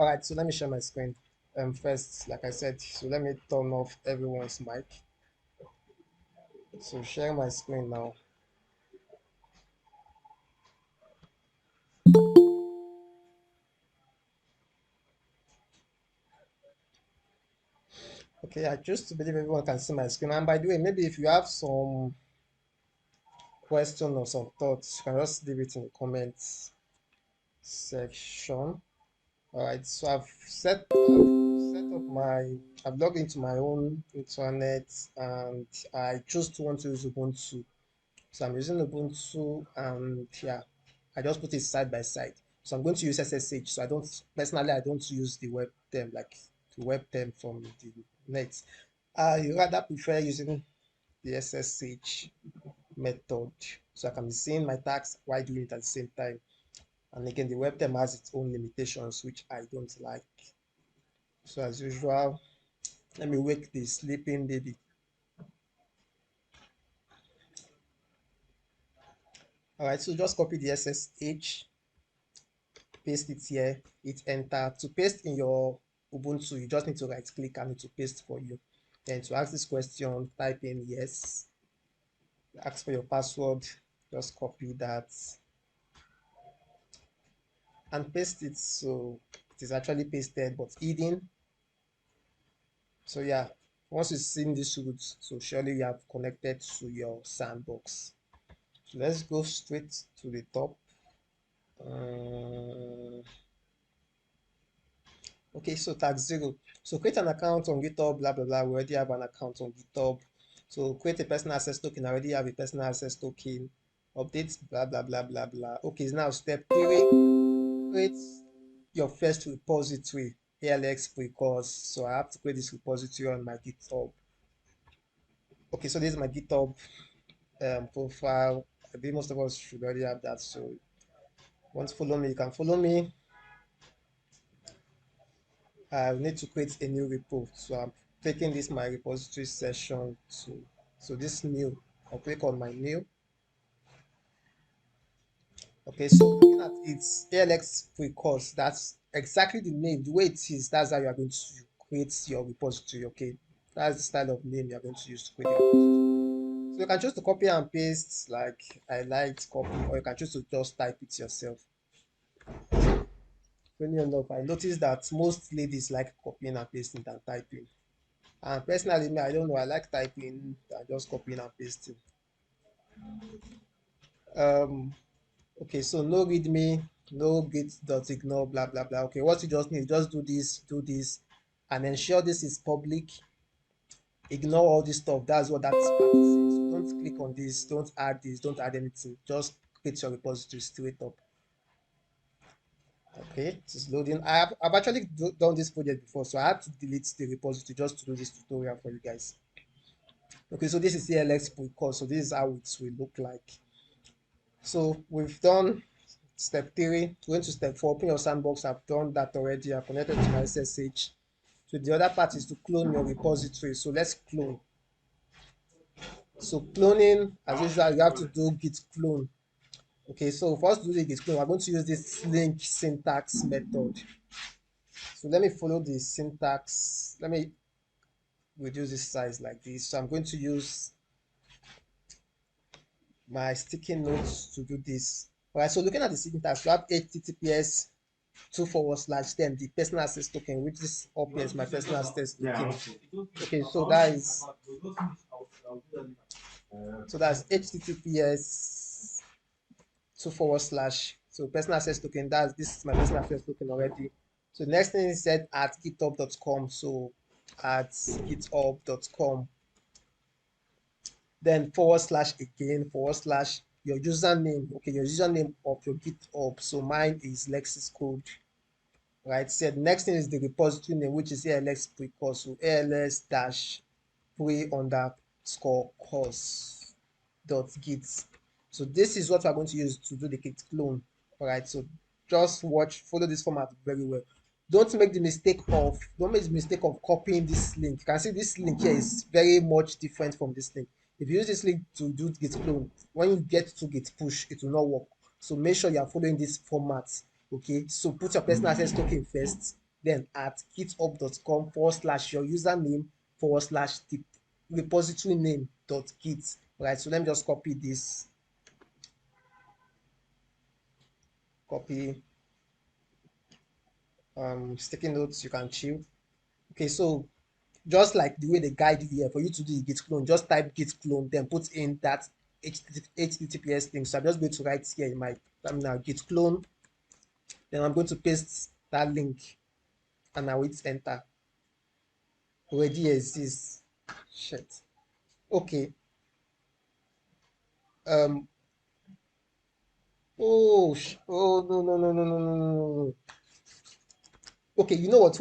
All right, so let me share my screen. First, like I said, so let me turn off everyone's mic. So share my screen now. Okay, I choose to believe everyone can see my screen. And by the way, maybe if you have some question or some thoughts, you can just leave it in the comments section. All right, so I've logged into my own internet and I choose to want to use Ubuntu. So I'm using Ubuntu and yeah, I just put it side by side. So I'm going to use SSH. So I don't use the web term like the web term from the net. I rather prefer using the SSH method. So I can be seeing my tasks while doing it at the same time. And again, the web term has its own limitations, which I don't like. So as usual, let me wake the sleeping baby. All right, so just copy the SSH, paste it here, hit enter. To paste in your Ubuntu, you just need to right click and it will paste for you. Then to ask this question, type in yes, ask for your password, just copy that and paste it. So it is actually pasted but hidden. So yeah, once you've seen this route, so surely you have connected to your sandbox. So let's go straight to the top. Okay, so tag 0. So create an account on GitHub, blah blah blah. We already have an account on GitHub. So create a personal access token. I already have a personal access token. Update, blah blah blah blah blah. Okay, so now step 3. Create your first repository, ALX course. So I have to create this repository on my GitHub. Okay, so this is my GitHub profile. I think most of us should already have that. So want to follow me, you can follow me. I need to create a new repo. So I'm taking this my repository session to so this new. I'll click on my new. Okay, so looking at its ALX free course, that's exactly the name, the way it is. That's how you are going to create your repository. Okay, that's the style of name you are going to use to create your repository. So you can choose to copy and paste, like I liked copy, or you can choose to just type it yourself. Funny enough, I noticed that most ladies like copying and pasting than typing. And personally, me, I don't know, I like typing than just copying and pasting. Um, okay, so no readme, no git.ignore, blah blah blah. Okay, what you just need, just do this, and ensure this is public. Ignore all this stuff. That's what that part is saying. So don't click on this, don't add this, don't add anything. Just create your repository straight up. Okay, it is loading. I've actually done this project before, so I had to delete the repository just to do this tutorial for you guys. Okay, so this is the ALX course. So this is how it will look like. So we've done step 3, going to step 4, open your sandbox. I've done that already. I've connected to my SSH. So the other part is to clone your repository. So let's clone. So cloning, as usual, you have to do git clone. Okay, so for us to do the git clone, we're going to use this link syntax method. So let me follow the syntax. Let me reduce this size like this. So I'm going to use my sticky notes to do this. All right, so looking at the syntax, you have https 2// then the personal access token, which is up here is my personal access token. Okay, so that's https 2// so personal access token. This is my personal access token already. So the next thing is said at github.com. So at github.com. Then / again / your username. Okay, your username of your GitHub. So mine is Lexis Code. Right. So the next thing is the repository name, which is ALX pre-course. So ALS dash pre_course dot git. So this is what we're going to use to do the git clone. All right. So just follow this format very well. Don't make the mistake of copying this link. You can see this link here is very much different from this link. If you use this link to do git clone, when you get to git push, it will not work. So make sure you are following this format. Okay, so put your personal access token first, then at github.com / your username / the repository name .git. Right, so let me just copy this, copy sticky notes, you can chill. Okay, so just like the way they guide you here, for you to do the git clone, just type git clone, then put in that https link. So I'm just going to write here in my terminal git clone, then I'm going to paste that link and I will hit enter. Already exists. Shit. Okay. Um. Oh, no, no, no, no, no, no, no, no. Okay, you know what?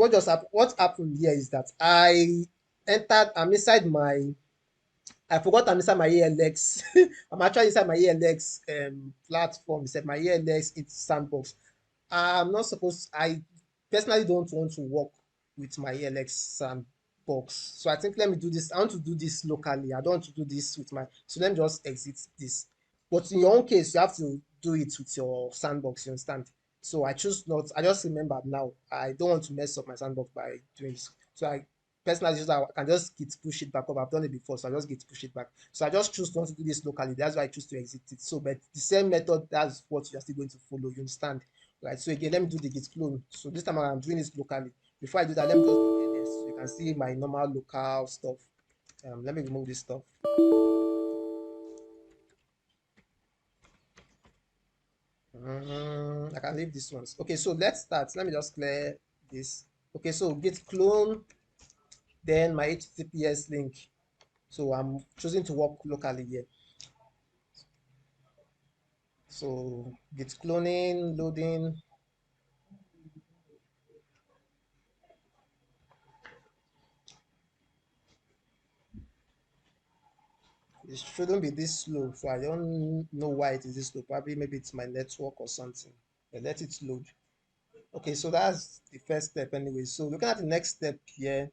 What happened here is that I'm inside my I forgot I'm inside my ALX. I'm actually inside my ALX platform. It's my ALX it's sandbox. I'm not supposed. I personally don't want to work with my ALX sandbox. So I think let me do this. I want to do this locally. I don't want to do this with my. So let me just exit this. But in your own case, you have to do it with your sandbox. You understand? So I choose not. I just remembered now. I don't want to mess up my sandbox by doing this. So I personally just I can just git push it back up. I've done it before, so I just git push it back. So I just choose not to do this locally. That's why I choose to exit it. So, but the same method, that's what you're still going to follow. You understand? Right. So again, let me do the git clone. So this time I'm doing this locally. Before I do that, let me just do ls. So you can see my normal local stuff. Let me remove this stuff. I can leave these ones. Okay, so let's start. Let me just clear this. Okay, so git clone, then my HTTPS link. So I'm choosing to work locally here. So git cloning, loading. It shouldn't be this slow. So I don't know why it is this slow. Probably maybe it's my network or something. But let it load. Okay, so that's the first step anyway. So looking at the next step here.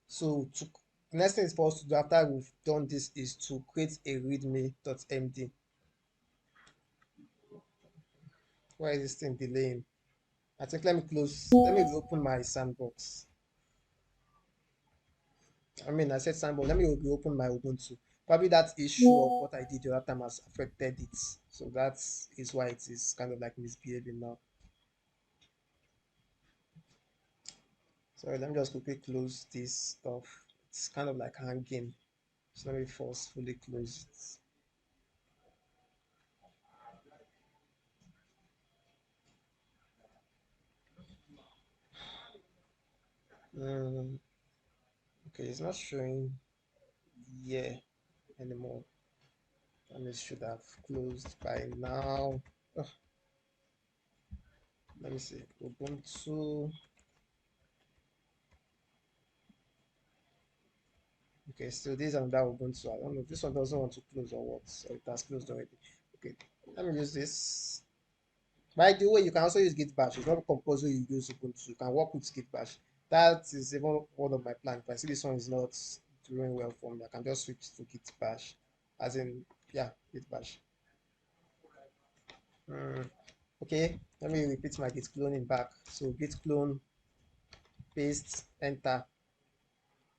So to the next thing is for us to do after we've done this is to create a readme.md. Why is this thing delaying? I think let me reopen my sandbox. I said sandbox, let me reopen my Ubuntu. Probably that issue of what I did the other time has affected it. So that is why it is kind of like misbehaving now. Sorry, let me just quickly close this stuff. It's kind of like hanging. So let me forcefully close it. Okay, it's not showing here anymore. And it should have closed by now. Ugh, let me see. Ubuntu. Okay, so this is another Ubuntu. I don't know if this one doesn't want to close or what. So it has closed already. Okay, let me use this. By the way, you can also use Git Bash. It's not compulsory you use Ubuntu. You can work with Git Bash. That is even one of my plans. If I see this one is not doing well for me, I can just switch to Git Bash. As in, yeah, Git Bash. Okay, let me repeat my git cloning back. So git clone, paste, enter.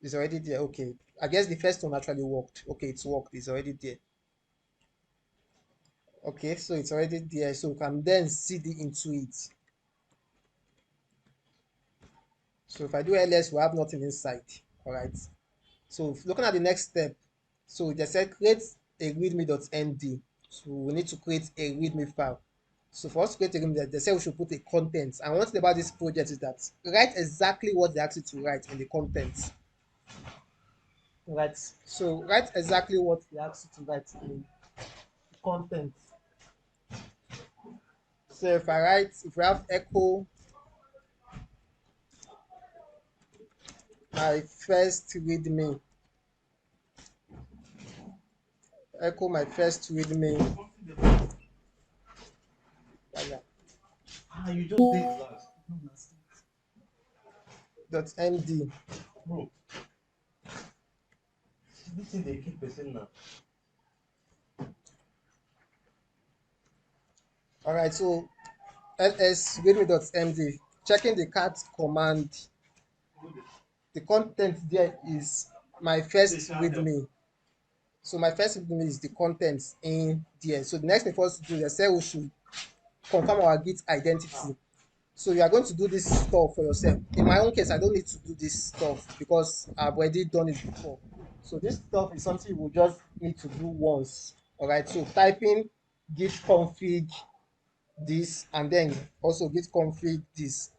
It's already there. Okay, I guess the first one actually worked. Okay, it's worked. It's already there. Okay, so it's already there. So we can then cd into it. So if I do ls, we have nothing inside. All right. So looking at the next step, so they said create a readme.md. So we need to create a readme file. So for us to create a readme, they said we should put a content. And one thing about this project is that write exactly what they ask you to write in the content. Right. So write exactly what they ask you to write in the content. So if we have my first readme, echo my first readme. You just did last. .md. Bro, this thing they keep person now. All right. So ls readme.md. checking the cat command, the content there is my first readme. So my first readme is the contents in there. So the next thing for us to do, they say we should confirm our Git identity. So you are going to do this stuff for yourself. In my own case, I don't need to do this stuff because I've already done it before. So this stuff is something you will just need to do once. All right. So typing git config this and then also git config this.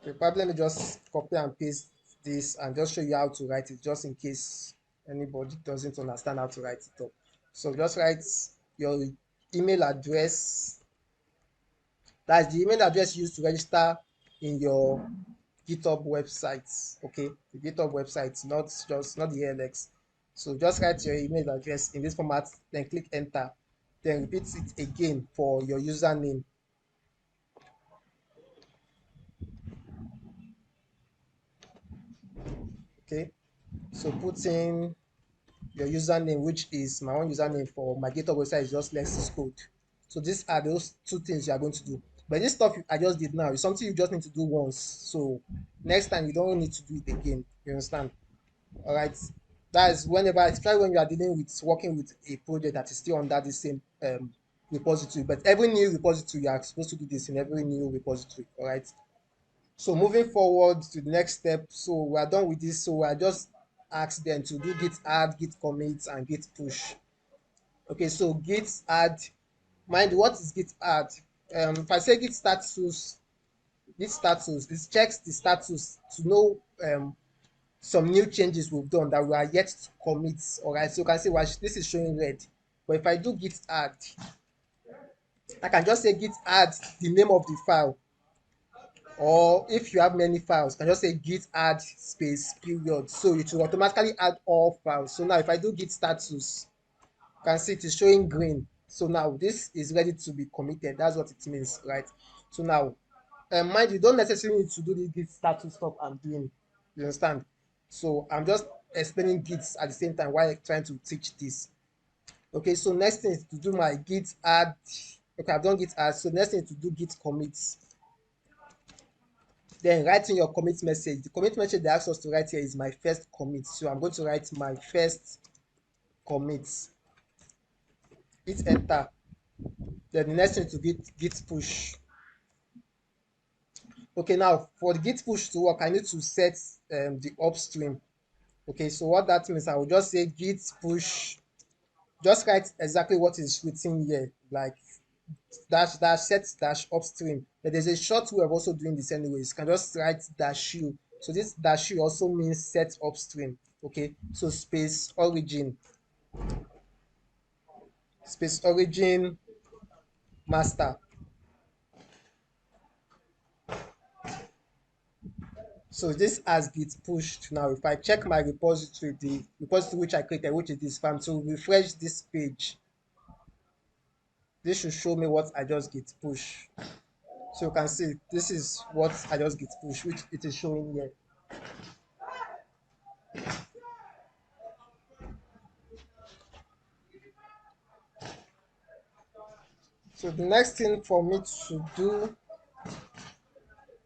Okay, probably let me just copy and paste this and just show you how to write it, just in case anybody doesn't understand how to write it up. So just write your email address. That's the email address used to register in your GitHub website. Okay, the GitHub website, not the ALX. So just write your email address in this format, then click enter. Then repeat it again for your username. Okay, so put in your username, which is my own username for my GitHub website is just Lexis Code. So these are those two things you are going to do. But this stuff I just did now is something you just need to do once. So next time you don't need to do it again. You understand? All right. That is whenever, especially when you are dealing with working with a project that is still under the same repository. But every new repository, you are supposed to do this in every new repository. All right. So moving forward to the next step, so we are done with this. So I just ask them to do git add, git commit, and git push. Okay, so git add, mind what is git add? If I say git status, it checks the status to know some new changes we've done that we are yet to commit. All right, so you can see well, this is showing red. But if I do git add, I can just say git add the name of the file, or if you have many files, you can just say git add space period. So it will automatically add all files. So now if I do git status, you can see it is showing green. So now this is ready to be committed. That's what it means, right? So now, mind you, don't necessarily need to do the git status stuff I'm doing. You understand? So I'm just explaining gits at the same time while trying to teach this. Okay, so next thing is to do my git add. Okay, I've done git add. So next thing is to do git commits. Then writing your commit message. The commit message they ask us to write here is my first commit. So I'm going to write my first commit. Hit enter. Then the next thing to git push. Okay, now for the git push to work, I need to set the upstream. Okay, so what that means, I will just say git push. Just write exactly what is written here, like dash dash set dash upstream. But there's a short way of also doing this anyways. You can just write dash u. So this dash u also means set upstream. Okay, so space origin master. So this has git pushed. Now if I check my repository, the repository which I created, which is this farm, to refresh this page, this should show me what I just git push. So you can see this is what I just git push, which it is showing here. So the next thing for me to do,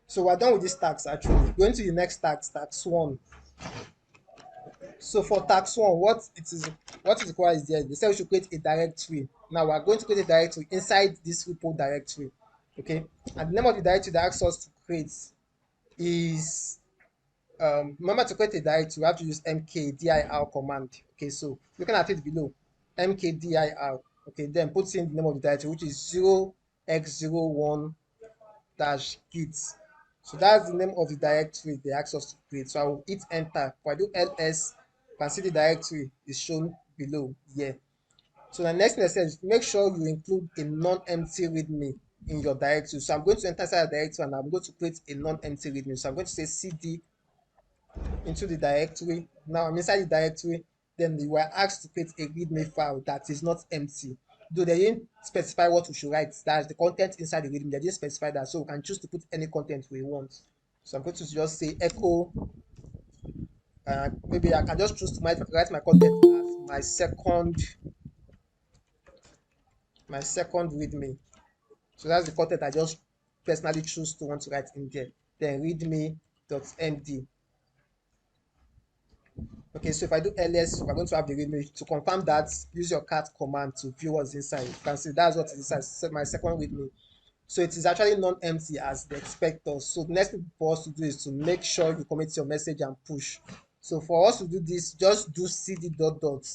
so we're done with this tax actually. Going to the next tax one. So for tax one, what is required is there. They say we should create a directory. Now we're going to create a directory inside this repo directory. Okay, and the name of the directory that asks us to create is remember to create a directory, we have to use mkdir command. Okay, so looking at it below, mkdir. Okay, then put in the name of the directory, which is 0x01 dash git. So that's the name of the directory they asked us to create. So I will hit enter. If I do ls, you can see the directory is shown below here. So the next thing I said is make sure you include a non-empty readme in your directory. So I'm going to enter inside the directory and I'm going to create a non-empty readme. So I'm going to say cd into the directory. Now I'm inside the directory. Then we were asked to create a readme file that is not empty. Though they didn't specify what we should write, that's the content inside the readme. They didn't specify that, so we can choose to put any content we want. So I'm going to just say echo. Maybe I can just choose to write my content as my second my second readme. So that's the content I just personally choose to want to write in there. Then readme.md. Okay, so if I do ls, we're going to have the readme. To confirm that, use your cat command to view what's inside. You can see that's what is inside. My second readme. So it is actually non-empty as the expector. So the next thing for us to do is to make sure you commit your message and push. So for us to do this, just do cd dot dot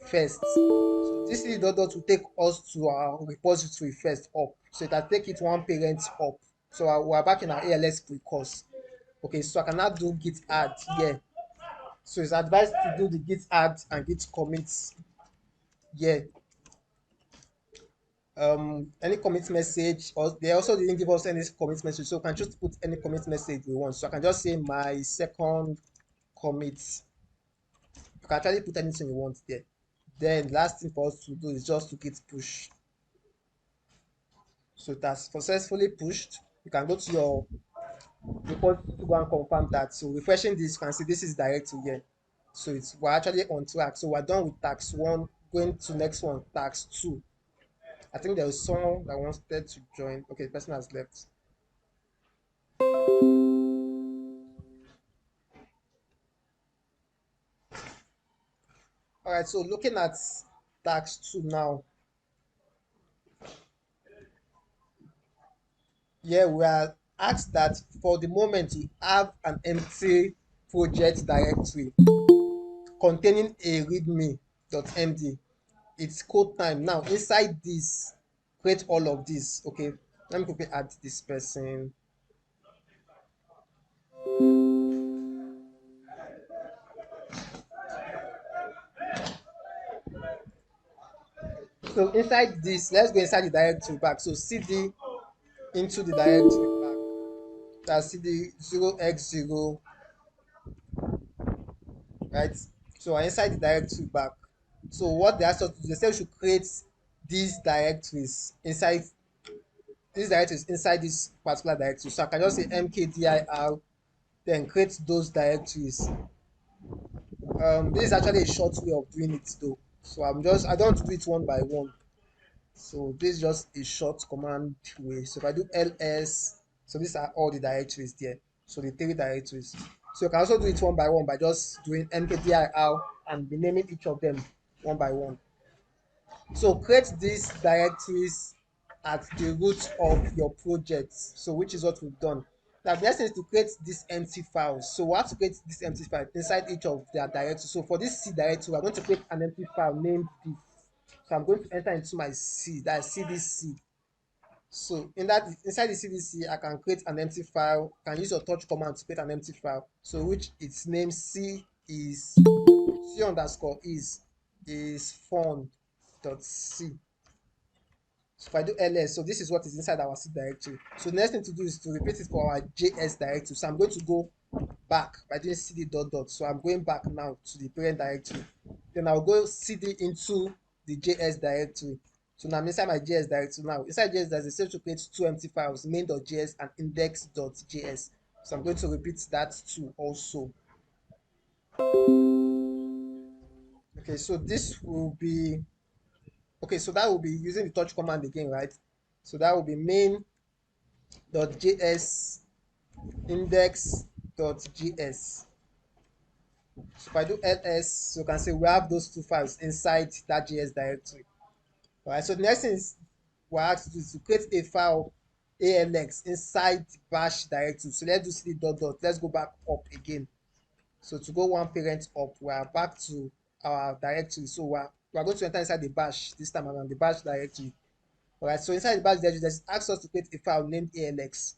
first. So this cd dot dot will take us to our repository first up. So it will take it one parent up. So we are back in our ALX pre-course. Okay, so I can now do git add here. So it's advised to do the git add and git commits here. Any commit message, or they also didn't give us any commit message, so we can just put any commit message we want. So I can just say my second commit. You can actually put anything you want there. Then last thing for us to do is just to git push. So it has successfully pushed. You can go to your report to go and confirm that. So refreshing this, you can see this is direct to here. So we're actually on track. So we're done with tax one, going to next one, tax two. I think there was someone that wanted to join. Okay, the person has left. All right, so looking at tax 2 now, yeah, we are asked that for the moment we have an empty project directory containing a readme.md. It's code time. Now, inside this, create all of this. Okay, let me quickly add this person. So inside this, let's go inside the directory back. So cd into the directory back. That's cd 0x0, right? So we're inside the directory back. So what they asked us to do, they said we should create these directories inside this particular directory. So I can just say mkdir, then create those directories. This is actually a short way of doing it though. So I don't want to do it one by one. So this is just a short command way. So if I do ls, so these are all the directories there. So the three directories. So you can also do it one by one by just doing mkdir and renaming each of them one by one. So create these directories at the root of your project. So which is what we've done. Now the next thing is to create these empty files. So we have to create this empty file inside each of their directories. So for this C directory, we're going to create an empty file named this. So I'm going to enter into my C, that's cdc. So inside the cdc, I can create an empty file. I can use your touch command to create an empty file. So which its name c underscore is fun.c. So if I do ls, so this is what is inside our C directory. So the next thing to do is to repeat it for our JS directory. So I'm going to go back by doing cd dot dot. So I'm going back now to the parent directory. Then I'll go cd into the JS directory. So now I'm inside my JS directory now. Inside JS, there's a set to create two empty files, main.js and index.js. So I'm going to repeat that too also. Okay, so this will be okay, so that will be using the touch command again, right? So that will be main.js index.js. So if I do ls, you can see we have those two files inside that JS directory. All right, so the next thing is we have to do is to create a file ALX inside bash directory. So let's do cd dot dot. Let's go back up again. So to go one parent up, we are back to our directory. So we are going to enter inside the bash this time around, the bash directory. All right, so inside the bash directory, there's asks us to create a file named ALX.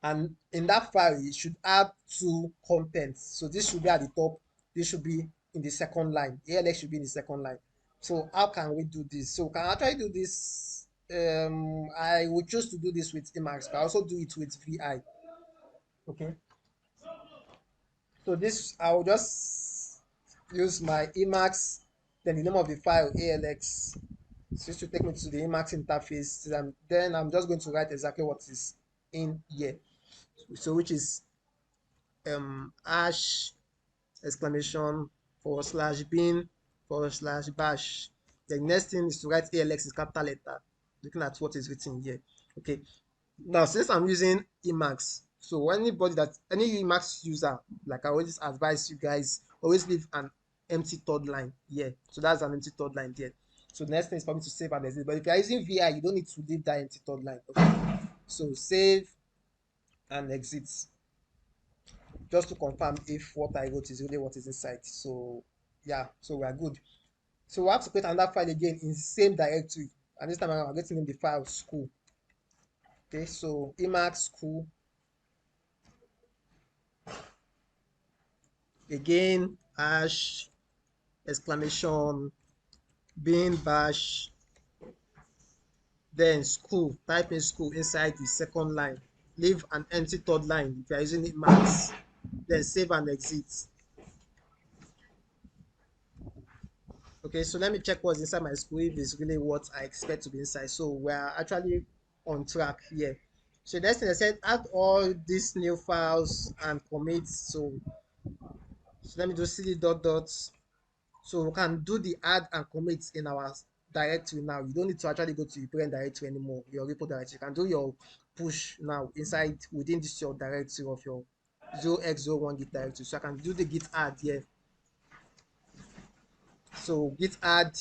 And in that file it should have two contents. So this should be at the top, this should be in the second line, ALX should be in the second line. So how can we do this? So can I try to do this? I would choose to do this with Emacs, but I also do it with VI. Okay, so this I'll just use my Emacs, then the name of the file ALX. So this should take me to the Emacs interface, and then I'm just going to write exactly what is in here. So which is hash exclamation forward slash bin forward slash bash. The next thing is to write ALX in capital letter, looking at what is written here. Okay. Now, since I'm using Emacs, so anybody that any Emacs user, like I always advise you guys, always leave an empty third line here. So that's an empty third line there. So the next thing is for me to save and exit. But if you're using VI, you don't need to leave that empty third line. Okay. So save and exit, just to confirm if what I wrote is really what is inside. So yeah, so we are good. So we have to create another file again in the same directory. And this time around, I'm getting in the file school. Okay, so Emacs school. Again, hash, exclamation, bin bash, then school. Type in school inside the second line. Leave an empty third line if you are using Emacs. Then save and exit. Okay, so let me check what's inside my school if it's really what I expect to be inside. So we're actually on track here. So next thing I said, add all these new files and commits. So let me do cd dot dot. So we can do the add and commit in our directory now. You don't need to actually go to your parent directory anymore, your repo directory. You can do your push now inside within this your directory of your 0x01 git directory. So I can do the git add here. So git add,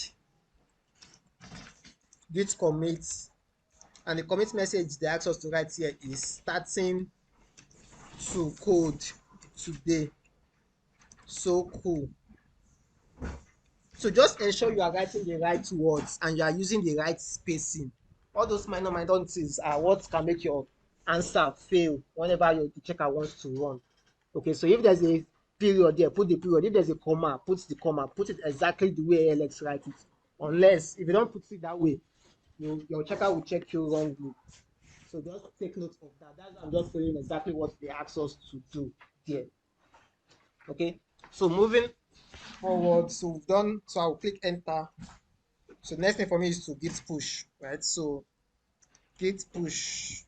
git commit, and the commit message they ask us to write here is starting to code today. So cool. So just ensure you are writing the right words and you are using the right spacing. All those minor things are what can make your answer fail whenever the checker wants to run. Okay, so if there's a period there, put the period. If there's a comma, put the comma. Put it exactly the way ALX write it. Unless if you don't put it that way, your checker will check you wrongly. So just take note of that. That's I'm just following exactly what they ask us to do there. Okay, so moving forward, so we've done, so I'll click enter. So the next thing for me is to git push, right? So git push.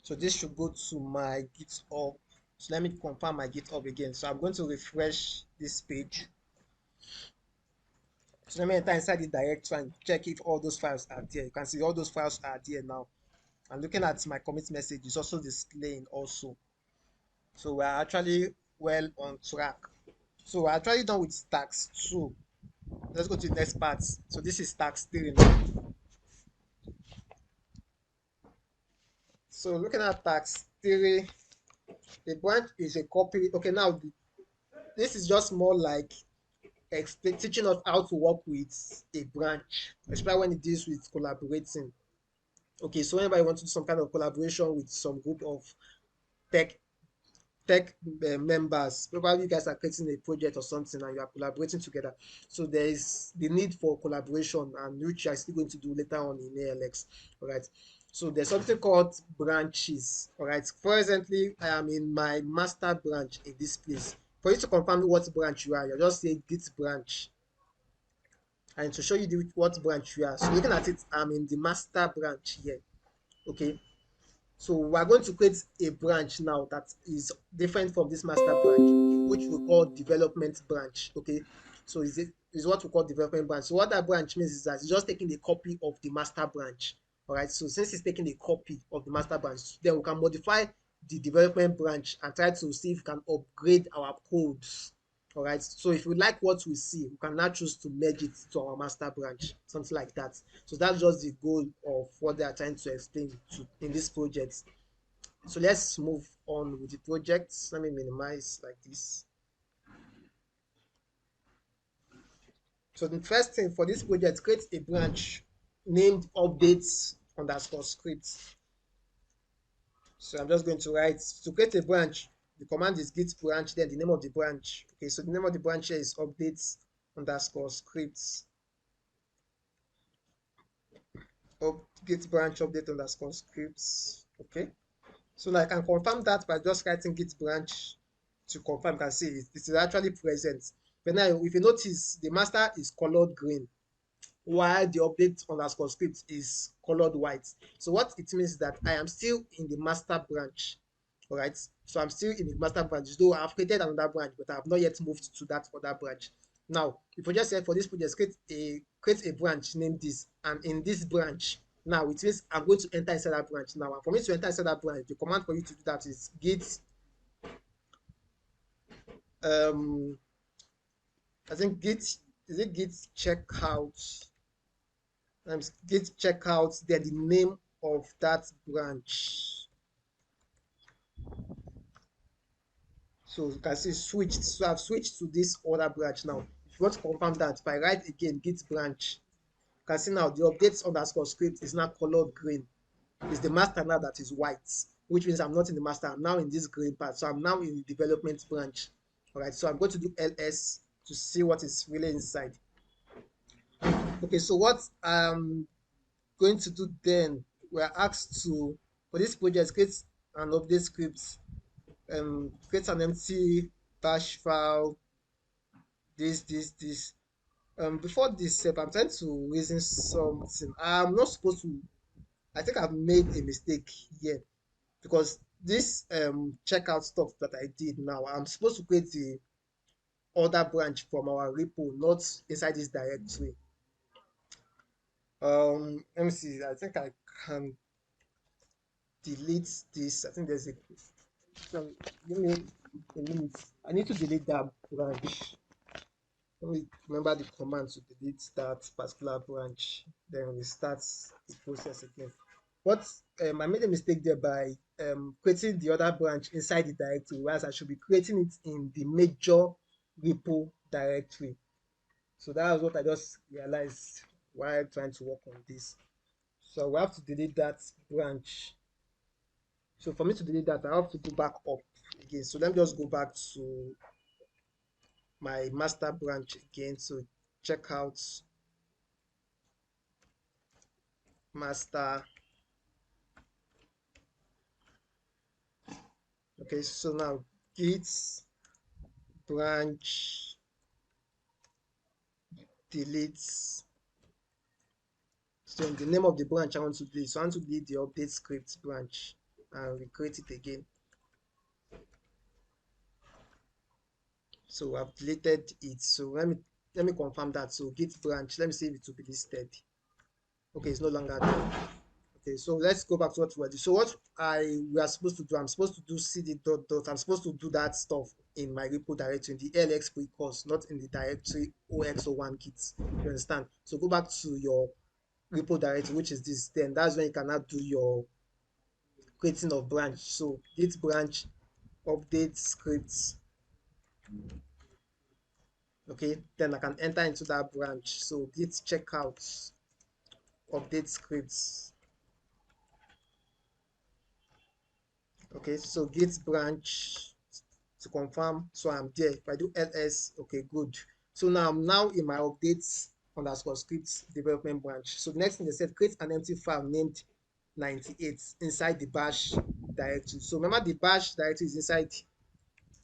So this should go to my GitHub. So let me confirm my GitHub again. So I'm going to refresh this page. So let me enter inside the directory and check if all those files are there. You can see all those files are there now. And looking at my commit message is also displaying also. So we're actually well on track. So we're actually done with tax 2. Let's go to the next part. So this is tax 3 now. So looking at tax 3, the branch is a copy. Okay, now this is just more like teaching us how to work with a branch, especially when it deals with collaborating. Okay, so whenever you want to do some kind of collaboration with some group of tech tech members, probably you guys are creating a project or something and you are collaborating together, so there is the need for collaboration, and which you are still going to do later on in ALX. All right, so there's something called branches. All right, presently I am in my master branch in this place. For you to confirm what branch you are, you just say git branch, and to show you what branch you are. So looking at it, I'm in the master branch here. Okay, so we are going to create a branch now that is different from this master branch, which we call development branch. Okay, so is what we call development branch. So what that branch means is that it's just taking a copy of the master branch. All right, so since it's taking a copy of the master branch, then we can modify the development branch and try to see if we can upgrade our codes. All right, so if we like what we see, we can now choose to merge it to our master branch, something like that. So that's just the goal of what they are trying to explain in this project. So let's move on with the project. Let me minimize like this. So the first thing for this project, create a branch named updates underscore script. So I'm just going to write, to create a branch, the command is git branch, then the name of the branch. Okay, so the name of the branch here is updates underscore scripts. Git branch update underscore scripts. Okay, so now I can confirm that by just writing git branch to confirm. You can see it is actually present. But now if you notice, the master is colored green while the update underscore script is colored white. So what it means is that I am still in the master branch. All right, so I'm still in the master branch, though I've created another branch, but I have not yet moved to that other branch. Now, the project said for this project, create a branch named this, and in this branch, now it means I'm going to enter inside that branch now. And for me to enter inside that branch, the command for you to do that is git um I think git is it git checkout git checkout then the name of that branch. So you can see switched. So I've switched to this other branch now. If you want to confirm that, if I write again git branch, you can see now the updates underscore script is now colored green. It's the master now that is white, which means I'm not in the master. I'm now in this green part. So I'm now in the development branch. All right. So I'm going to do ls to see what is really inside. Okay. So what I'm going to do then, we're asked to, for this project, create an update script, create an empty bash file, this. Before this step, I'm trying to reason something. I'm not supposed to, I think I've made a mistake here because this checkout stuff that I did now, I'm supposed to create the other branch from our repo, not inside this directory. Let me see. I think I can delete this. I think there's a. Give me a minute. I need to delete that branch. Let me remember the command to delete that particular branch. Then we start the process again. But I made a mistake there by creating the other branch inside the directory, whereas I should be creating it in the major repo directory. So that was what I just realized while trying to work on this. So we have to delete that branch. So for me to delete that, I have to go back up again. So let me just go back to my master branch again. So check out master. Okay, so now git branch delete. So the name of the branch I want to delete. So I want to delete the update script branch and recreate it again. So I've deleted it. So let me confirm that. So git branch, let me see if it will be listed. Okay, it's no longer there. Okay, so let's go back to what we did. So what we are supposed to do, I'm supposed to do cd dot dot. I'm supposed to do that stuff in my repo directory in the ALX precourse, not in the directory OX01 kits. You understand? So go back to your repo directory, which is this. Then that's when you can now do your creating of branch. So git branch update scripts. Okay, then I can enter into that branch. So git checkout update scripts. Okay, so git branch to confirm. So I'm there. If I do ls, okay, good. So now I'm now in my updates underscore scripts development branch. So the next thing they said, create an empty file named 98 inside the bash directory. So remember the bash directory is inside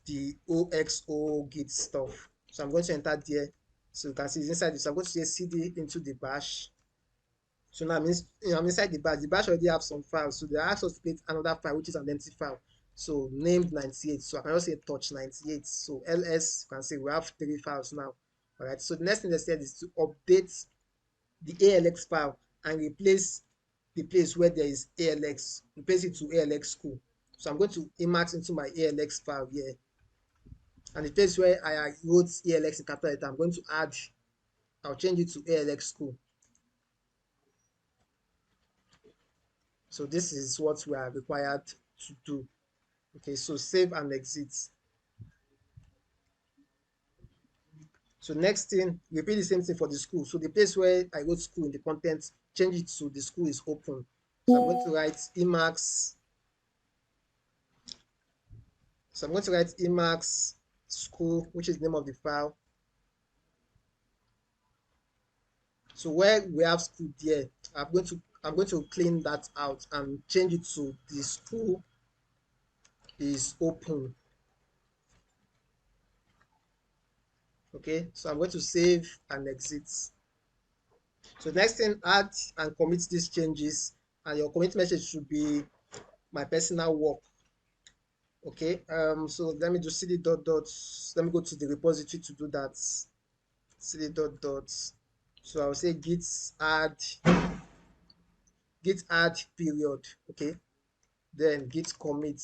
the oxo git stuff. So I'm going to enter there. So you can see it's inside this. So I'm going to say cd into the bash. So now I'm inside the bash. The bash already have some files. So they ask us to create another file, which is an empty file. So named 98. So I can just say touch 98. So ls, you can see we have 3 files now. All right. So the next thing they said is to update the ALX file and replace the place where there is ALX, replace it to ALX school. So I'm going to emacs into my ALX file here. And the place where I wrote ALX in capital letter, I'm going to add, I'll change it to ALX school. So this is what we are required to do. Okay, so save and exit. So next thing, repeat the same thing for the school. So the place where I wrote school in the content, change it to the school is open. So I'm going to write emacs. So I'm going to write emacs school, which is the name of the file. So where we have school there, I'm going to clean that out and change it to the school is open. Okay, so I'm going to save and exit. So next thing, add and commit these changes, and your commit message should be my personal work. Okay, so let me do cd dot dot. Let me go to the repository to do that. cd dot dot. So I'll say git add period. Okay, then git commit.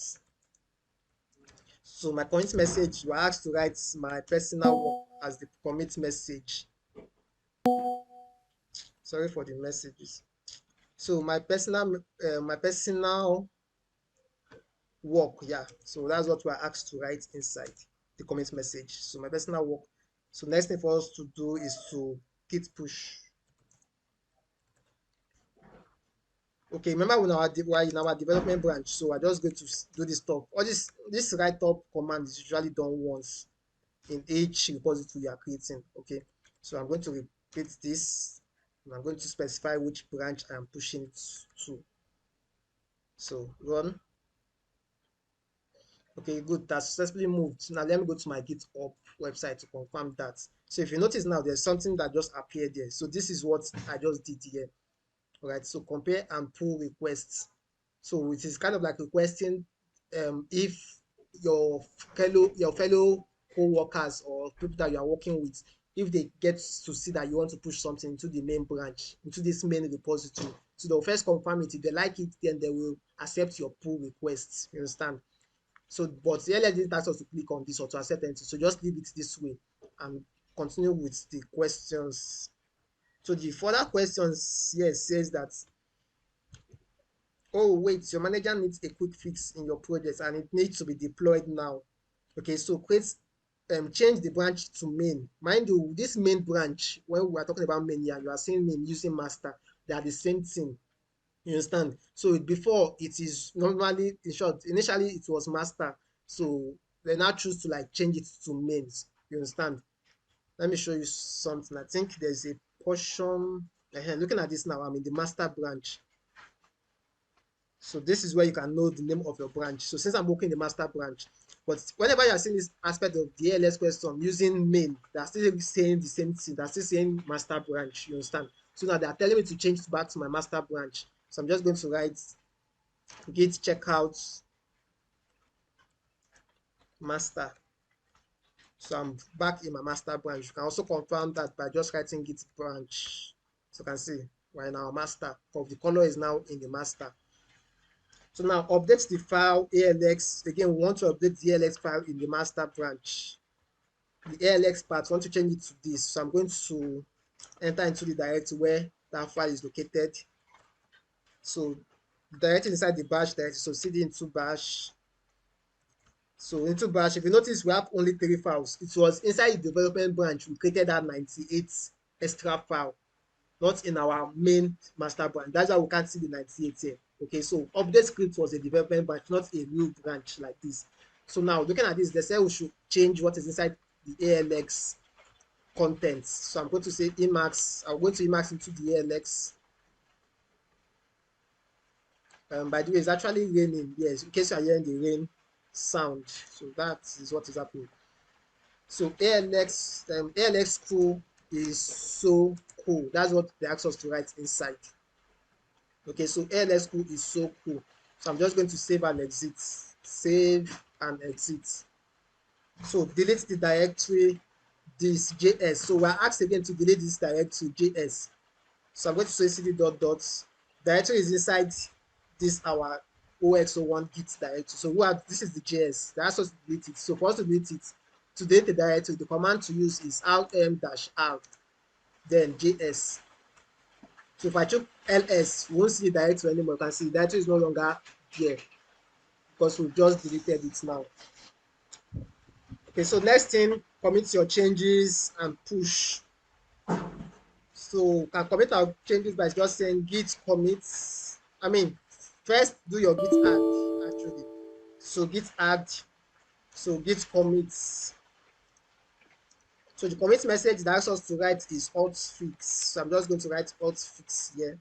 So my commit message, you are asked to write my personal work as the commit message. Sorry for the messages. So my personal work, yeah. So that's what we're asked to write inside the commit message. So my personal work. So next thing for us to do is to git push. Okay, remember when we're in our development branch, so we're just going to do this stuff. All this write up command is usually done once in each repository you are creating. Okay, so I'm going to repeat this, and I'm going to specify which branch I'm pushing it to. So run. Okay, good. That's successfully moved. Now let me go to my GitHub website to confirm that. So if you notice now, there's something that just appeared there. So this is what I just did here. All right. So compare and pull requests. So it is kind of like requesting if your fellow co-workers or people that you are working with, if they get to see that you want to push something into the main branch, into this main repository, so they'll first confirm it. If they like it, then they will accept your pull requests. You understand? So, but the ALX didn't ask us to click on this or to accept anything. So just leave it this way and continue with the questions. So the further questions here says that, oh wait, your manager needs a quick fix in your project and it needs to be deployed now. Okay, so change the branch to main. Mind you, this main branch, when we are talking about main here, you are saying main using master, they are the same thing. You understand? So before it is normally, in short, initially it was master. So they now choose to like change it to mains. You understand? Let me show you something. I think there's a portion. Looking at this now, I'm in the master branch. So this is where you can know the name of your branch. So since I'm working the master branch, but whenever you are seeing this aspect of the ALX question using main, they're still saying the same thing. They're still saying master branch. You understand? So now they're telling me to change back to my master branch. So I'm just going to write git checkout master. So I'm back in my master branch. You can also confirm that by just writing git branch. So you can see we're in our master, because the color is now in the master. So now update the file ALX. Again, we want to update the ALX file in the master branch. The ALX part, we want to change it to this. So I'm going to enter into the directory where that file is located. So the directory inside the bash directory. So cd into bash. So into bash, if you notice, we have only 3 files. It was inside the development branch we created that 98 extra file, not in our main master branch. That's why we can't see the 98 here. Okay, so update script was a development branch, not a new branch like this. So now looking at this, they say we should change what is inside the ALX contents. So I'm going to say Emacs. I'm going to Emacs into the ALX. By the way, it's actually raining. Yes, in case you are hearing the rain sound. So that is what is happening. So ALX cool is so cool. That's what they asked us to write inside. Okay, so ALX cool is so cool. So I'm just going to save and exit. Save and exit. So delete the directory, this JS. So we're asked again to delete this directory JS. So I'm going to say cd dot dot. Directory is inside this our OX01 git directory. So this is the JS. That's us to delete it. So for us to delete the directory, the command to use is rm-r, then JS. So if I choose ls, you won't see the directory anymore. You can see the directory is no longer there because we've just deleted it now. Okay, so next thing, commit your changes and push. So you can commit our changes by just saying git commits. First do your git add actually. So git add, so git commits. So the commit message that asks us to write is alt fix. So I'm just going to write alt fix here.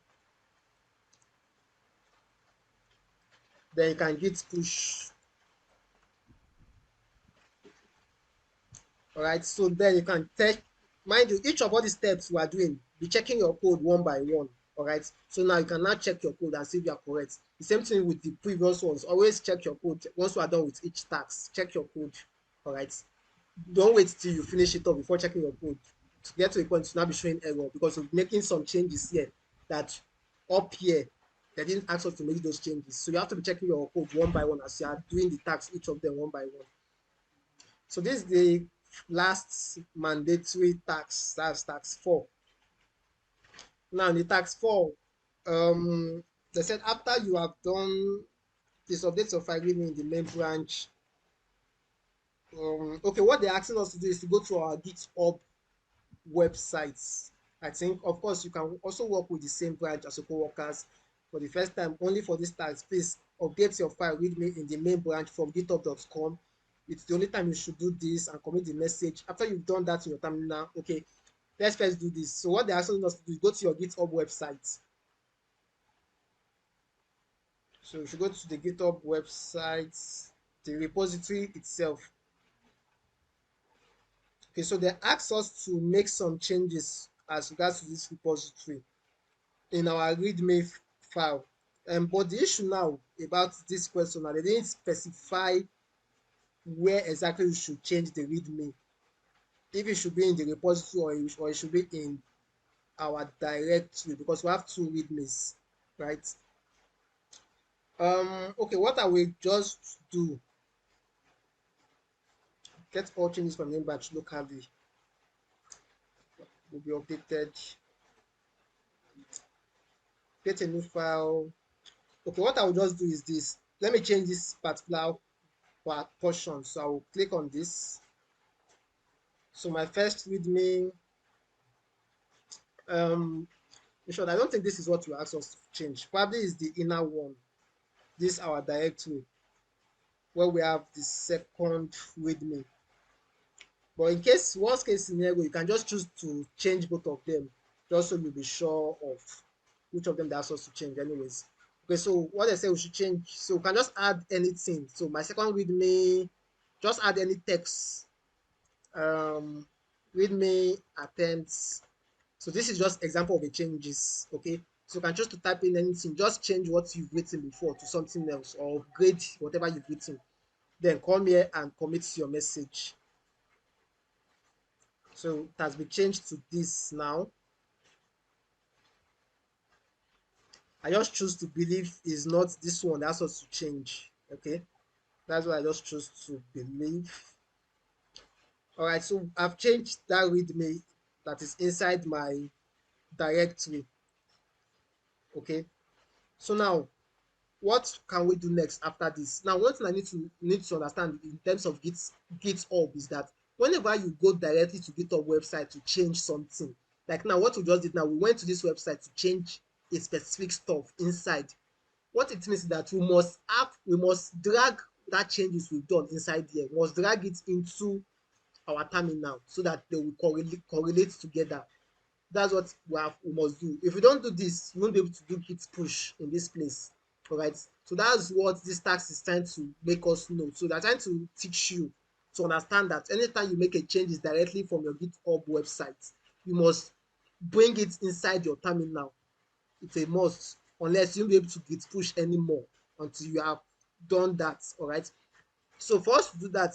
Then you can git push. All right. So then you can check. Mind you, each of all the steps we are doing, be checking your code one by one. All right. So now you can now check your code and see if you are correct. The same thing with the previous ones. Always check your code once we are done with each task. Check your code. All right. Don't wait till you finish it up before checking your code. to get to a point to now be showing error because of making some changes here that up here they didn't ask us to make those changes. So you have to be checking your code one by one as you are doing the tasks, each of them one by one. So this is the last mandatory task, that's task 4. Now in the task 4, um, they said after you have done this update of file readme in the main branch, okay, what they're asking us to do is to go to our GitHub websites. I think, of course, you can also work with the same branch as your co-workers. For the first time, only for this task, please update your file readme in the main branch from github.com. It's the only time you should do this and commit the message. After you've done that in your terminal, okay, let's first do this. So what they're asking us to do is go to your GitHub website. So you should go to the GitHub website, the repository itself. Okay, so they asked us to make some changes as regards to this repository in our readme file. But the issue now about this question now, they didn't specify where exactly you should change the readme. If it should be in the repository or it should be in our directory, because we have two readmes, right? Okay, what I will just do, get all changes from name batch locally will be updated. Get a new file. Okay, what I will just do is this. Let me change this particular portion. So I will click on this. So my first readme, in short, I don't think this is what you ask us to change. Probably is the inner one. This is our directory where we have the second readme. But in case, worst case scenario, you can just choose to change both of them, just so you'll be sure of which of them they ask us to change anyways. Okay, so what I say we should change, so we can just add anything. So my second readme, just add any text. Readme attempts. So this is just example of the changes, okay? So you can choose to type in anything, just change what you've written before to something else or upgrade whatever you've written. Then come here and commit your message. So it has been changed to this now. I just choose to believe is not this one that's us to change. Okay, that's what I just choose to believe. All right, so I've changed that readme that is inside my directory. Okay, so now what can we do next after this? Now, one thing I need to understand in terms of GitHub is that whenever you go directly to GitHub website to change something, like now what we just did now, we went to this website to change a specific stuff inside. What it means is that we must drag that changes we've done inside here, we must drag it into our terminal so that they will correlate together. That's what we must do. If we don't do this, we won't be able to do git push in this place. All right. So that's what this task is trying to make us know. So they're trying to teach you to understand that anytime you make a change directly from your GitHub website, you must bring it inside your terminal. It's a must, unless you'll be able to git push anymore until you have done that. All right. So for us to do that,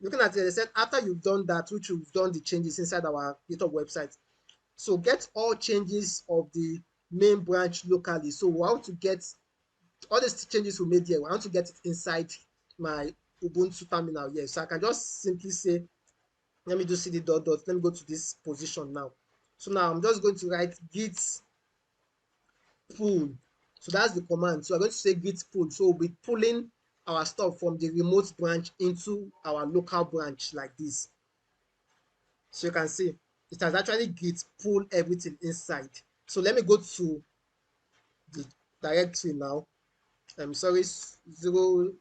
looking at it, they said after you've done that, which you've done the changes inside our GitHub website, so get all changes of the main branch locally. So we want to get all these changes we made here, we want to get it inside my Ubuntu terminal here. So I can just simply say, let me do cd dot dot, let me go to this position now. So now I'm just going to write git pull. So that's the command. So I'm going to say git pull. So we'll be pulling our stuff from the remote branch into our local branch like this. So you can see it has actually git pull everything inside. So let me go to the directory now. I'm sorry, 0x0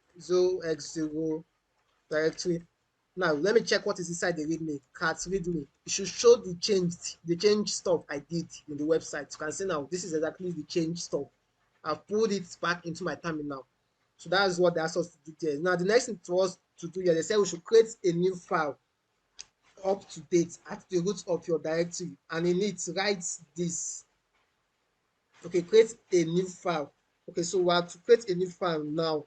directory. Now let me check what is inside the readme. Cat readme. It should show the change stuff I did in the website. You can see now this is exactly the change stuff. I've pulled it back into my terminal. So that's what they asked us to do there. Now the next thing to us to do here, they said we should create a new file up to date at the root of your directory, and in it write this. Okay, create a new file. Okay, so we have to create a new file now.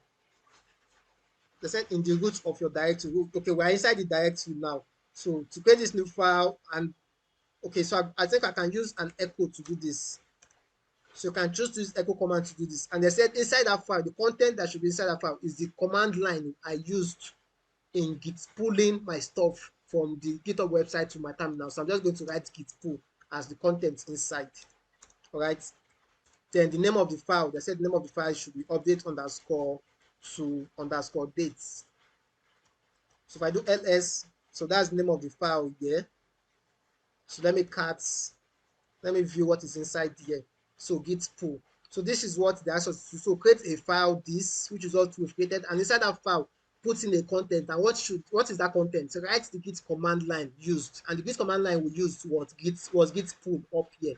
They said in the root of your directory. Okay, we're inside the directory now. So to create this new file, and Okay, so I think I can use an echo to do this. So you can choose to use echo command to do this. And they said inside that file, the content that should be inside that file is the command line I used in Git pulling my stuff from the GitHub website to my terminal. So I'm just going to write Git pull as the content inside. All right. Then the name of the file, they said the name of the file should be update underscore to underscore dates. So if I do ls, so that's the name of the file here. So let me view what is inside here. So git pull. So this is what the answer is. So create a file this, which is what we've created, and inside that file, put in a content. And what is that content? So write the git command line used, and the git command line we used was git pull up here.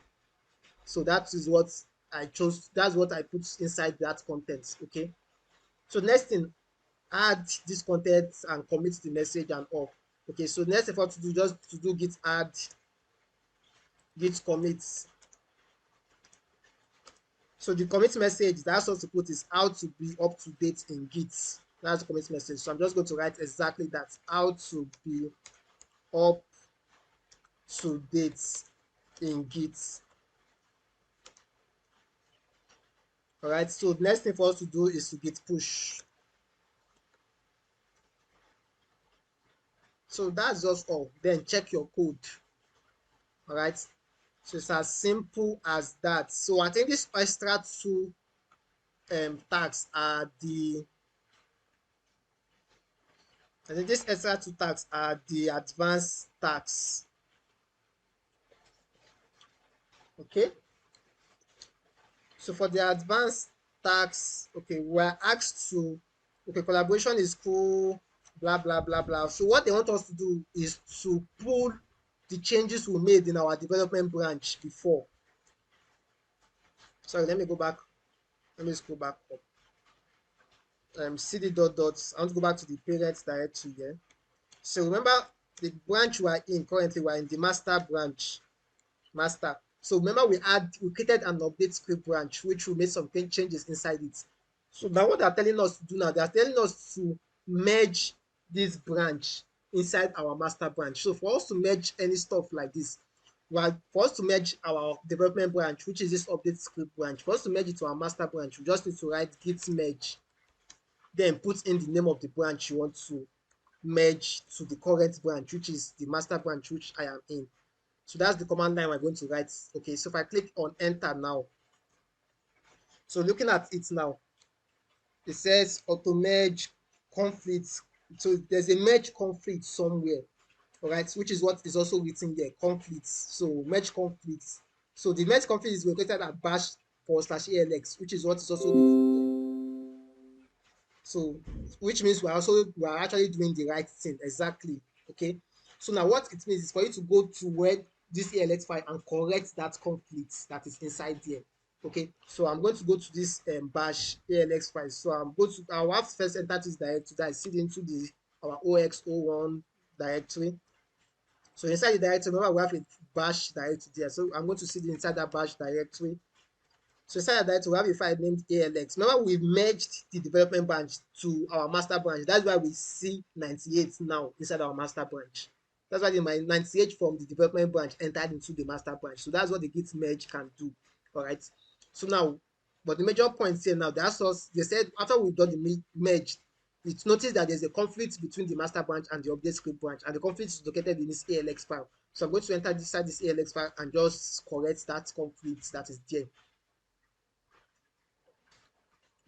So that is what I chose. That's what I put inside that content. Okay. So next thing, add this content and commit the message and all. Okay. So next effort to do just to do git add git commit. So the commit message that's also put is how to be up to date in Git. That's the commit message. So I'm just going to write exactly that, how to be up to date in Git. All right. So the next thing for us to do is to git push. So that's just all. Then check your code. All right. So it's as simple as that. So I think this extra two tags are the I think this extra two tags are the advanced tags. Okay. So for the advanced tags, okay, we're asked to, okay, collaboration is cool, blah, blah, blah, blah. So what they want us to do is to pull the changes we made in our development branch before. Sorry, let me go back. Let me scroll back up. cd dot dots. I want to go back to the parent directory here. So remember the branch we are in currently, we are in the master branch. Master. So remember we created an update script branch which we made some changes inside it. So now what they're telling us to do now, they're telling us to merge this branch inside our master branch. So for us to merge any stuff like this, well, for us to merge our development branch, which is this update script branch, for us to merge it to our master branch, we just need to write git merge, then put in the name of the branch you want to merge to the current branch, which is the master branch which I am in. So that's the command line we're going to write. Okay, so if I click on enter now, so looking at it now, it says auto merge conflict. So there's a merge conflict somewhere, all right, which is what is also written there, conflicts. So merge conflicts. So the merge conflict is located at bash /ALX, which is what is also written there. So which means we are actually doing the right thing exactly. Okay. So now what it means is for you to go to where this ALX file and correct that conflict that is inside there. Okay, so I'm going to go to this bash ALX file. So I'll have to first enter this directory that is seed into the our OX01 directory. So inside the directory, remember we have a bash directory there. So I'm going to seed inside that bash directory. So inside that we have a file named ALX. Remember, we merged the development branch to our master branch. That's why we see 98 now inside our master branch. That's why the 98 from the development branch entered into the master branch. So that's what the git merge can do. All right. So now, but the major point here now, they said after we've done the merge, it's noticed that there's a conflict between the master branch and the update script branch, and the conflict is located in this ALX file. So I'm going to enter inside this ALX file and just correct that conflict that is there.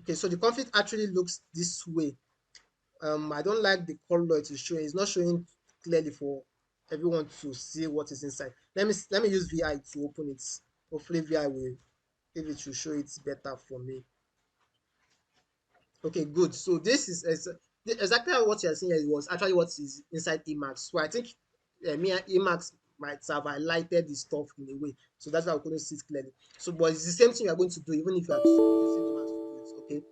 Okay, so the conflict actually looks this way. I don't like the color it is showing. It's not showing clearly for everyone to see what is inside. Let me use VI to open it. Hopefully VI will, if it will show it better for me. Okay, good. So this is exactly what you're seeing here was actually what is inside Emacs. So I think me and Emacs might have highlighted the stuff in a way. So that's why I couldn't see it clearly. So, but it's the same thing you're going to do even if you're using Emacs to do it. Okay.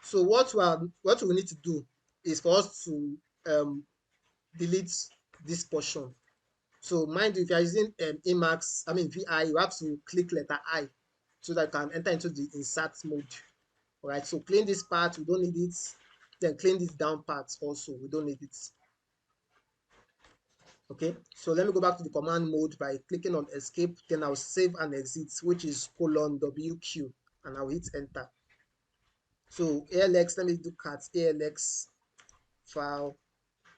So what we need to do is for us to delete this portion. So mind you, if you are using Emacs, I mean VI, you have to click letter I so that you can enter into the insert mode. All right. So clean this part, we don't need it. Then clean this down part also, we don't need it. Okay, so let me go back to the command mode by clicking on escape, then I'll save and exit, which is colon WQ, and I'll hit enter. So ALX, let me do cat ALX file.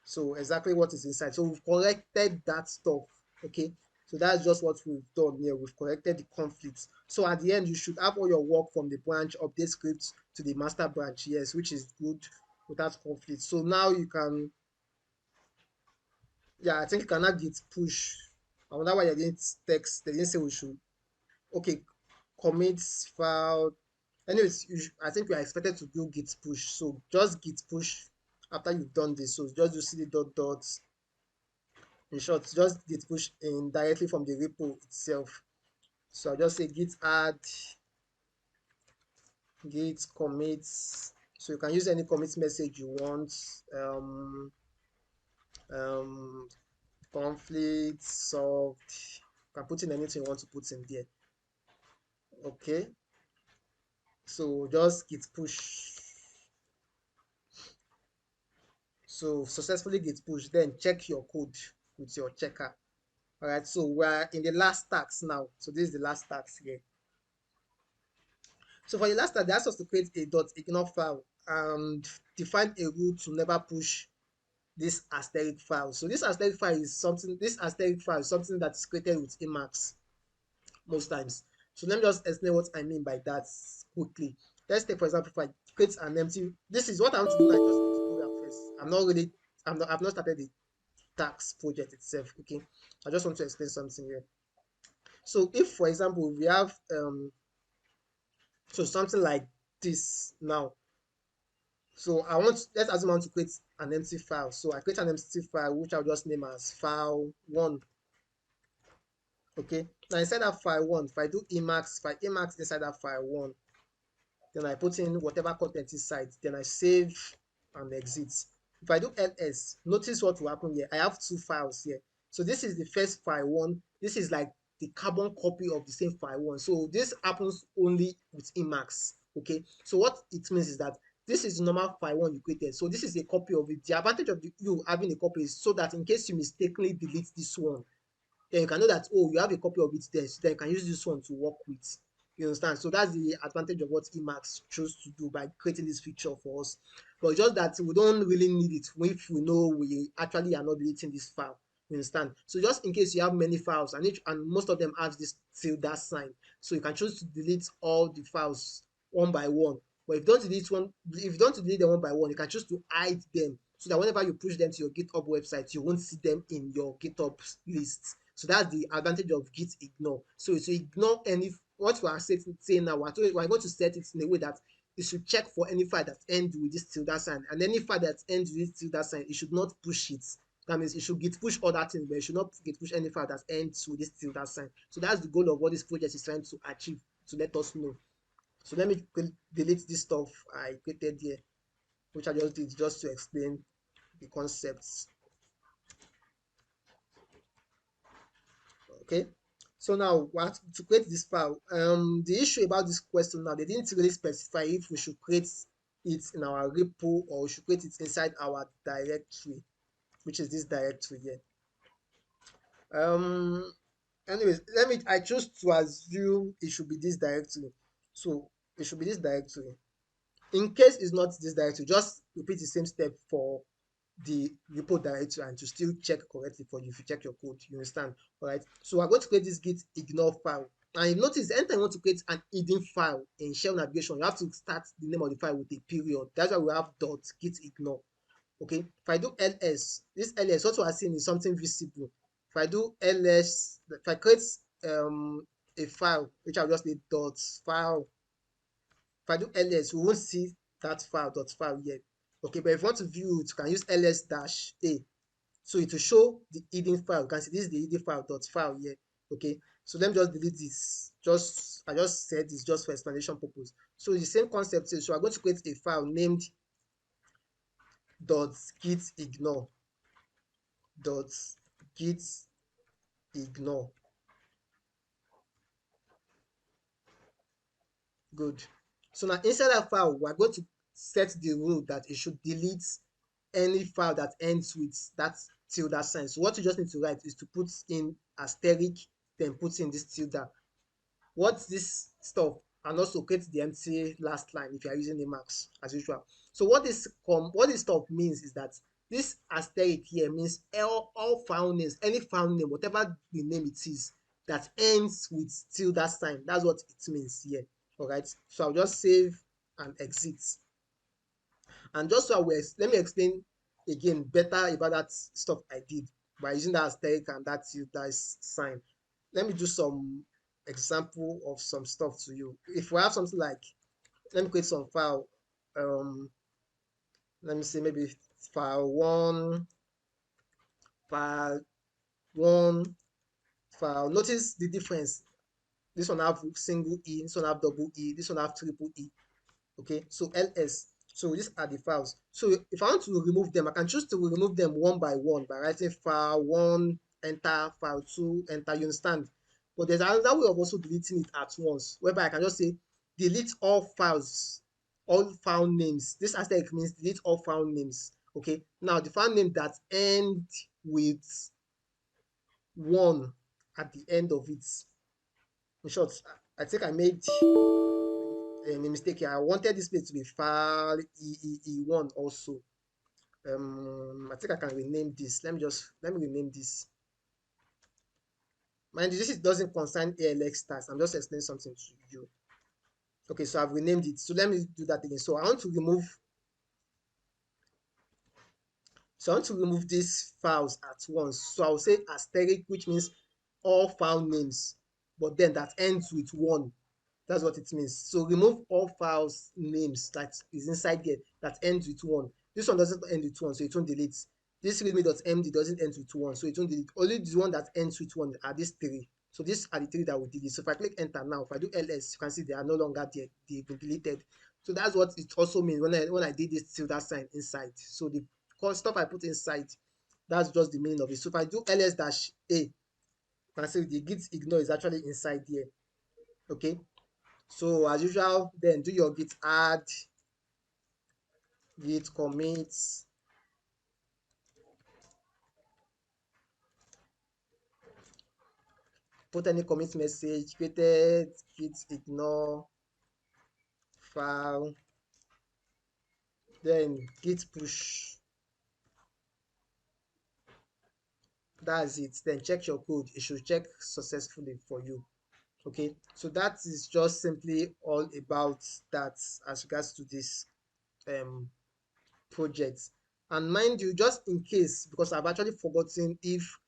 So exactly what is inside. So we've corrected that stuff. Okay, so that's just what we've done here. We've corrected the conflicts. So at the end, you should have all your work from the branch update script to the master branch. Yes, which is good without conflict. So now you can, yeah, I think you cannot git push. I wonder why they didn't text. They didn't say we should. Okay, commits file. Anyways, I think we are expected to do git push. So just git push after you've done this. So just do cd dot dot. In short, just git push in directly from the repo itself. So I'll just say git add, git commits. So you can use any commit message you want. Um, conflict solved. You can put in anything you want to put in there. Okay. So just git push. So successfully git push. Then check your code with your checker. All right. So we're in the last task now. So this is the last task here. So for the last task, they asked us to create a .ignore file and define a rule to never push this asterisk file. So this asterisk file is something. This asterisk file is something that is created with Emacs most times. So let me just explain what I mean by that quickly. Let's take for example, if I create an empty. This is what I want to do. I just need to do that first. I've not started the tax project itself. Okay, I just want to explain something here. So if for example we have so something like this now. So let's assume I want to create an empty file. So I create an empty file, which I'll just name as file one. Okay. Now inside that file one, if I do Emacs, if I Emacs inside that file one, then I put in whatever content inside, then I save and exit. If I do ls, notice what will happen here. I have two files here. So this is the first file one. This is like the carbon copy of the same file one. So this happens only with Emacs. Okay. So what it means is that this is the normal file one you created. So this is a copy of it. The advantage of you having a copy is so that in case you mistakenly delete this one, then you can know that, oh, you have a copy of it there, so then you can use this one to work with. You understand? So that's the advantage of what Emacs chose to do by creating this feature for us. But just that we don't really need it if we know we actually are not deleting this file. You understand? So just in case you have many files and most of them have this tilde sign, so you can choose to delete all the files one by one. But if you don't delete them one by one, you can choose to hide them so that whenever you push them to your GitHub website, you won't see them in your GitHub list. So that's the advantage of git ignore. So to ignore any what we are saying now, we're going to set it in a way that it should check for any file that ends with this tilde sign, and any file that ends with this tilde sign, it should not push it. That means it should git push other things, but it should not git push any file that ends with this tilde sign. So that's the goal of what this project is trying to achieve, to let us know. So let me delete this stuff I created here, which I just did just to explain the concepts. Okay, so now what to create this file, the issue about this question now, they didn't really specify if we should create it in our repo or we should create it inside our directory, which is this directory here. Anyways, I choose to assume it should be this directory. So it should be this directory. In case it's not this directory, just repeat the same step for the repo directory and to still check correctly for you if you check your code. You understand? All right. So we're going to create this git ignore file. And you notice anytime you want to create an hidden file in shell navigation, you have to start the name of the file with a period. That's why we have dot git ignore. Okay. If I do ls, this ls, what we are seeing is something visible. If I do ls, if I create a file, which I'll just need dot file. If I do ls, we won't see that file dot file yet. Okay, but if you want to view it, you can use ls dash a. So it will show the hidden file. You can see this is the hidden file dot file here. Okay, so let me just delete this. I just said this just for explanation purpose. So the same concept is, so I'm going to create a file named dot git ignore dot git ignore. Good. So now inside that file, we're going to set the rule that it should delete any file that ends with that tilde sign. So what you just need to write is to put in asterisk, then put in this tilde. What's this stuff? And also create the empty last line if you are using the marks as usual. So what this stuff means is that this asterisk here means all file names, any file name, whatever the name it is that ends with tilde sign. That's what it means here. All right. So I'll just save and exit. And just so let me explain again better about that stuff I did by using that asterisk and that tilde sign. Let me do some example of some stuff to you. If we have something like, let me create some file. Um, let me say maybe file one, file one, file. Notice the difference. This one have single E, this one have double E, this one have triple E. Okay, so ls, so these are the files. So if I want to remove them, I can choose to remove them one by one by writing file one, enter, file two, enter. You understand? But there's another way of also deleting it at once, whereby I can just say delete all files, all file names. This asterisk means delete all file names. Okay, now the file name that end with one at the end of it. In short, I think I made a mistake here. I wanted this place to be file one also. I think I can rename this. Let me rename this. Mind you, this doesn't concern ALX tags. I'm just explaining something to you. Okay, so I've renamed it. So let me do that again. So I want to remove these files at once. So I'll say asterisk, which means all file names, but then that ends with one. That's what it means. So remove all files names that is inside here that ends with one. This one doesn't end with one, so it won't delete. This readme.md doesn't end with one, so it won't delete. Only the one that ends with one are these three. So these are the three that will delete. So if I click enter now, if I do ls, you can see they are no longer there. They've been deleted. So that's what it also means when I did this tilde sign inside. So the stuff I put inside, that's just the meaning of it. So if I do ls dash a, you can see the git ignore is actually inside here. Okay. So as usual, then do your git add, git commits, put any commit message, created git ignore file, then git push. That's it. Then check your code. It should check successfully for you. Okay, so that is just simply all about that as regards to this um project. And mind you, just in case, because I've actually forgotten if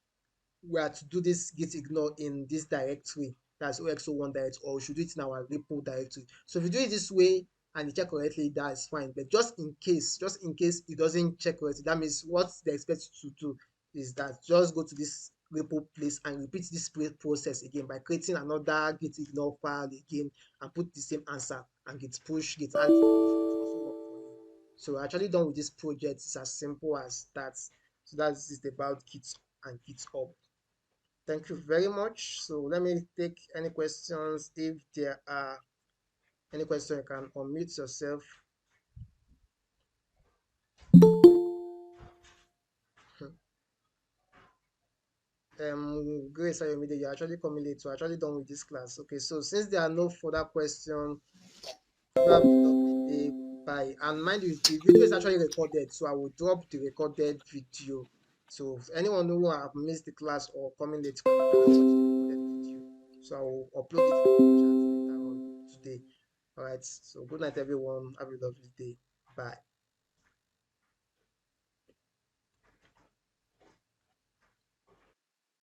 we are to do this git ignore in this directory, that's oxo1 directory, or we should do it in our repo directory. So if you do it this way and you check correctly, that's fine. But just in case it doesn't check correctly, that means what they expect you to do is that just go to this repo place and repeat this process again by creating another git ignore file again and put the same answer and git push, git add also work for you. So we're actually done with this project. It's as simple as that. So that's it about git and github. Thank you very much. So let me take any questions. If there are any questions, you can unmute yourself. Grace Ayomide, you're actually coming late. We're actually done with this class. Okay, so since there are no further questions, have a lovely day. Bye. And mind you, the video is actually recorded, so I will drop the recorded video. So if anyone who have missed the class or coming late can actually watch the recorded video. So I will upload it in the chat later on today. All right. So good night, everyone. Have a lovely day. Bye.